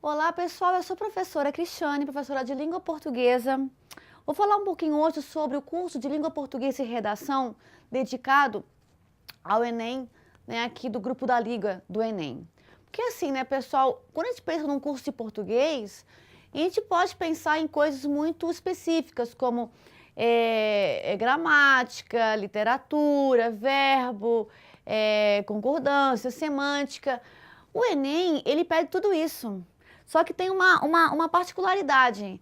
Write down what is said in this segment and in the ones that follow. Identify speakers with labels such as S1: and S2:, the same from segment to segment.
S1: Olá pessoal, eu sou a professora Cristiane, professora de língua portuguesa. Vou falar um pouquinho hoje sobre o curso de língua portuguesa e redação dedicado ao Enem, né, aqui do grupo da Liga do Enem. Porque assim, né, pessoal, quando a gente pensa num curso de português, a gente pode pensar em coisas muito específicas, como gramática, literatura, verbo, concordância, semântica. O Enem, ele pede tudo isso. Só que tem uma particularidade.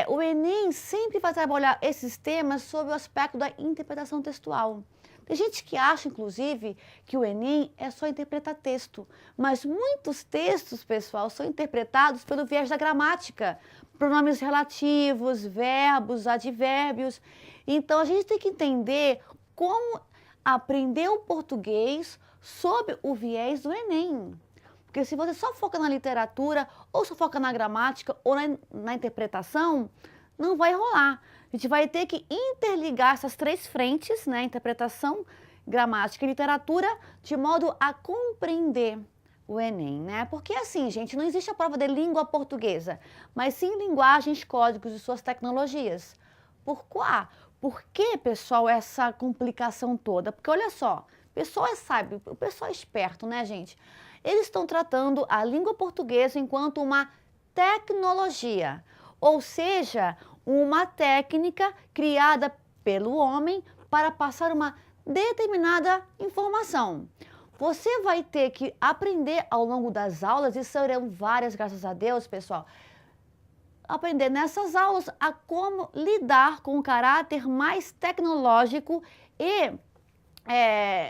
S1: O Enem sempre vai trabalhar esses temas sob o aspecto da interpretação textual. Tem gente que acha, inclusive, que o Enem é só interpretar texto, mas muitos textos, pessoal, são interpretados pelo viés da gramática, pronomes relativos, verbos, advérbios. Então, a gente tem que entender como aprender o português sob o viés do Enem. Porque se você só foca na literatura, ou só foca na gramática, ou na interpretação, não vai rolar. A gente vai ter que interligar essas três frentes, né, interpretação, gramática e literatura, de modo a compreender o Enem, né? Porque assim, gente, não existe a prova de língua portuguesa, mas sim linguagens, códigos e suas tecnologias. Por que, pessoal, essa complicação toda? Porque olha só, o pessoal é sábio, o pessoal é esperto, né, gente? Eles estão tratando a língua portuguesa enquanto uma tecnologia, ou seja, uma técnica criada pelo homem para passar uma determinada informação. Você vai ter que aprender ao longo das aulas, e serão várias, graças a Deus, pessoal, aprender nessas aulas a como lidar com o caráter mais tecnológico e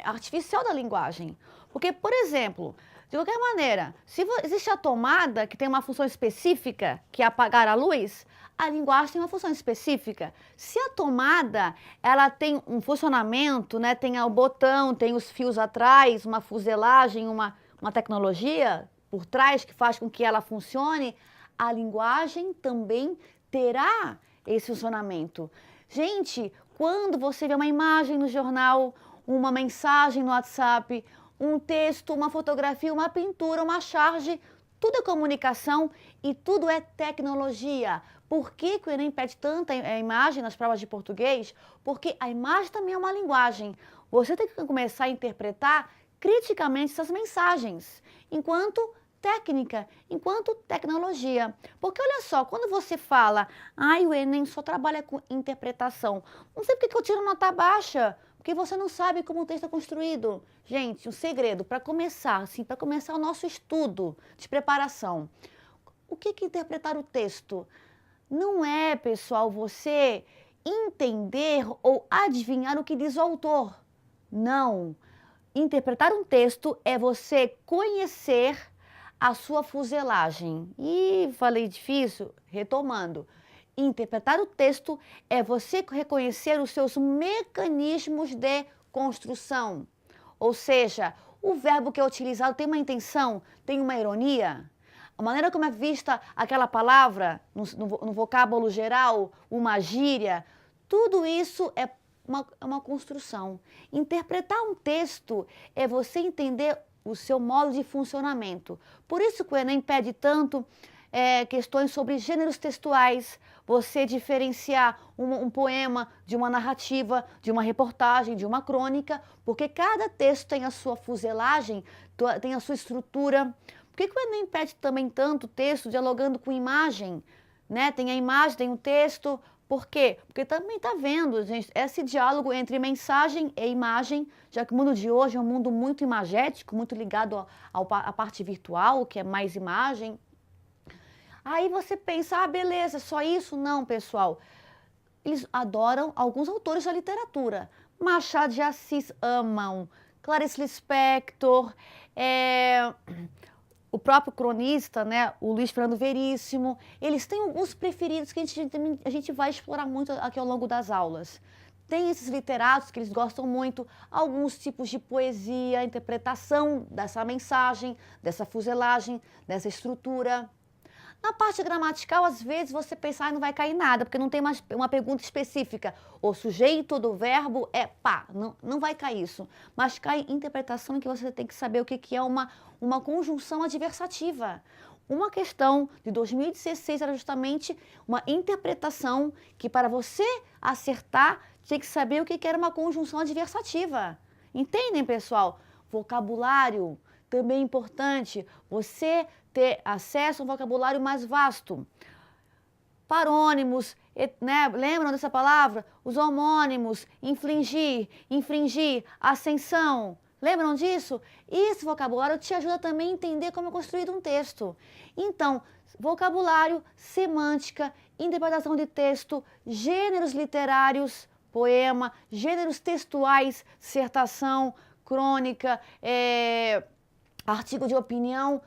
S1: artificial da linguagem. Porque, por exemplo, de qualquer maneira, se existe a tomada que tem uma função específica, que é apagar a luz, a linguagem tem uma função específica. Se a tomada ela tem um funcionamento, né, tem o botão, tem os fios atrás, uma fuselagem, uma tecnologia por trás que faz com que ela funcione, a linguagem também terá esse funcionamento. Gente, quando você vê uma imagem no jornal, uma mensagem no WhatsApp, um texto, uma fotografia, uma pintura, uma charge, tudo é comunicação e tudo é tecnologia. Por que o Enem pede tanta imagem nas provas de português? Porque a imagem também é uma linguagem. Você tem que começar a interpretar criticamente essas mensagens, enquanto técnica, enquanto tecnologia. Porque olha só, quando você fala, o Enem só trabalha com interpretação, não sei por que eu tiro nota baixa, porque você não sabe como o texto é construído. Gente, um segredo para começar, assim, para começar o nosso estudo de preparação. O que é interpretar o texto? Não é, pessoal, você entender ou adivinhar o que diz o autor. Não. Interpretar um texto é você conhecer a sua fuselagem. E falei difícil? Retomando. Interpretar o texto é você reconhecer os seus mecanismos de construção. Ou seja, o verbo que é utilizado tem uma intenção, tem uma ironia. A maneira como é vista aquela palavra no vocábulo geral, uma gíria, tudo isso é uma construção. Interpretar um texto é você entender o seu modo de funcionamento. Por isso que o Enem pede tanto questões sobre gêneros textuais, você diferenciar um poema de uma narrativa, de uma reportagem, de uma crônica, porque cada texto tem a sua fuselagem, tem a sua estrutura. Por que o Enem pede também tanto texto dialogando com imagem? Né? Tem a imagem, tem o texto. Por quê? Porque também está vendo, gente, esse diálogo entre mensagem e imagem, já que o mundo de hoje é um mundo muito imagético, muito ligado à parte virtual, que é mais imagem. Aí você pensa, beleza, só isso? Não, pessoal. Eles adoram alguns autores da literatura. Machado de Assis amam, Clarice Lispector, o próprio cronista, né, o Luiz Fernando Veríssimo. Eles têm alguns preferidos que a gente vai explorar muito aqui ao longo das aulas. Tem esses literatos que eles gostam muito, alguns tipos de poesia, interpretação dessa mensagem, dessa fuselagem, dessa estrutura. Na parte gramatical, às vezes você pensa, não vai cair nada, porque não tem uma pergunta específica. O sujeito do verbo é pá, não vai cair isso. Mas cai interpretação em que você tem que saber o que é uma conjunção adversativa. Uma questão de 2016 era justamente uma interpretação que para você acertar tinha que saber o que era uma conjunção adversativa. Entendem, pessoal? Vocabulário também é importante. Você ter acesso a um vocabulário mais vasto. Parônimos, né? Lembram dessa palavra? Os homônimos, infringir, ascensão. Lembram disso? Esse vocabulário te ajuda também a entender como é construído um texto. Então, vocabulário, semântica, interpretação de texto, gêneros literários, poema, gêneros textuais, dissertação, crônica, artigo de opinião.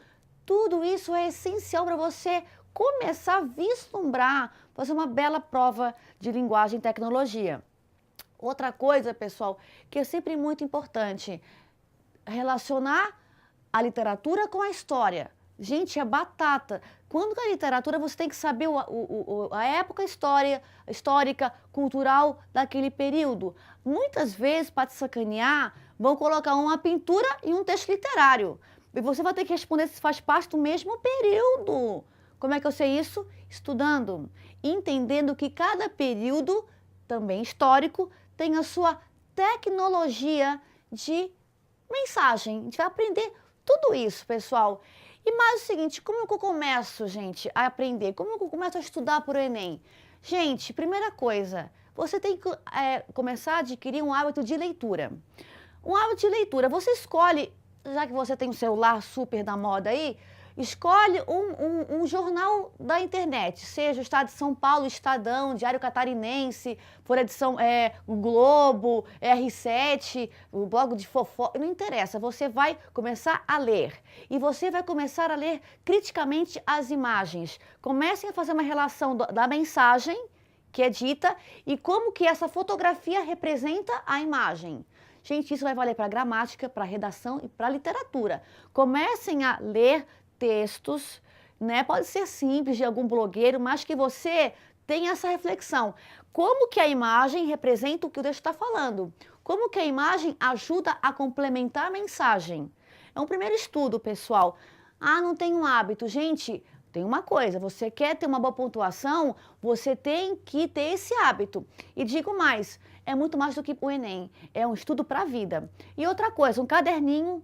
S1: Tudo isso é essencial para você começar a vislumbrar, fazer uma bela prova de linguagem e tecnologia. Outra coisa, pessoal, que é sempre muito importante, relacionar a literatura com a história. Gente, é batata. Quando que a literatura, você tem que saber a época histórica, cultural daquele período. Muitas vezes, para te sacanear, vão colocar uma pintura e um texto literário. E você vai ter que responder se faz parte do mesmo período. Como é que eu sei isso? Estudando, entendendo que cada período, também histórico, tem a sua tecnologia de mensagem. A gente vai aprender tudo isso, pessoal. E mais o seguinte, como que eu começo, gente, a aprender? Como que eu começo a estudar para o Enem? Gente, primeira coisa, você tem que começar a adquirir um hábito de leitura. Um hábito de leitura, você escolhe, já que você tem um celular super da moda aí, escolhe um jornal da internet, seja o Estado de São Paulo, Estadão, Diário Catarinense, Folha de o Globo, R7, o blog de fofoca, não interessa, você vai começar a ler. E você vai começar a ler criticamente as imagens. Comecem a fazer uma relação da mensagem que é dita e como que essa fotografia representa a imagem. Gente, isso vai valer para gramática, para redação e para literatura. Comecem a ler textos, né? Pode ser simples de algum blogueiro, mas que você tenha essa reflexão. Como que a imagem representa o que o texto está falando? Como que a imagem ajuda a complementar a mensagem? É um primeiro estudo, pessoal. Ah, não tenho um hábito. Gente, tem uma coisa, você quer ter uma boa pontuação, você tem que ter esse hábito. E digo mais, é muito mais do que o Enem, é um estudo para a vida. E outra coisa, um caderninho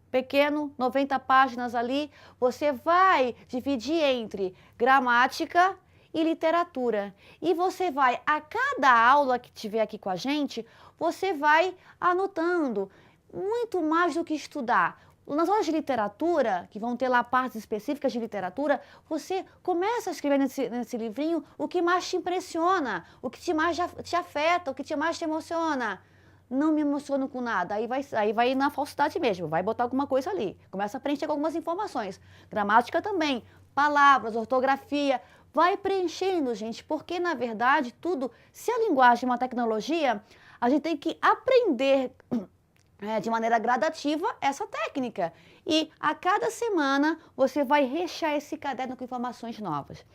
S1: pequeno, 90 páginas ali, você vai dividir entre gramática e literatura. E você vai, a cada aula que tiver aqui com a gente, você vai anotando muito mais do que estudar. Nas aulas de literatura, que vão ter lá partes específicas de literatura, você começa a escrever nesse livrinho o que mais te impressiona, o que mais te afeta, o que mais te emociona. Não me emociono com nada, aí vai na falsidade mesmo, vai botar alguma coisa ali. Começa a preencher com algumas informações. Gramática também, palavras, ortografia, vai preenchendo, gente, porque na verdade tudo, se a linguagem é uma tecnologia, a gente tem que aprender de maneira gradativa essa técnica. E a cada semana você vai rechear esse caderno com informações novas.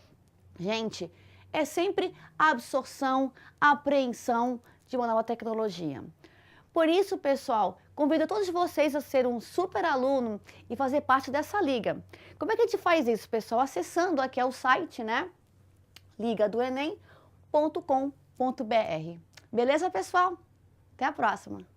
S1: Gente, é sempre absorção, apreensão de uma nova tecnologia. Por isso, pessoal, convido todos vocês a ser um super aluno e fazer parte dessa liga. Como é que a gente faz isso, pessoal? Acessando aqui o site, né? ligadoenem.com.br. Beleza, pessoal? Até a próxima!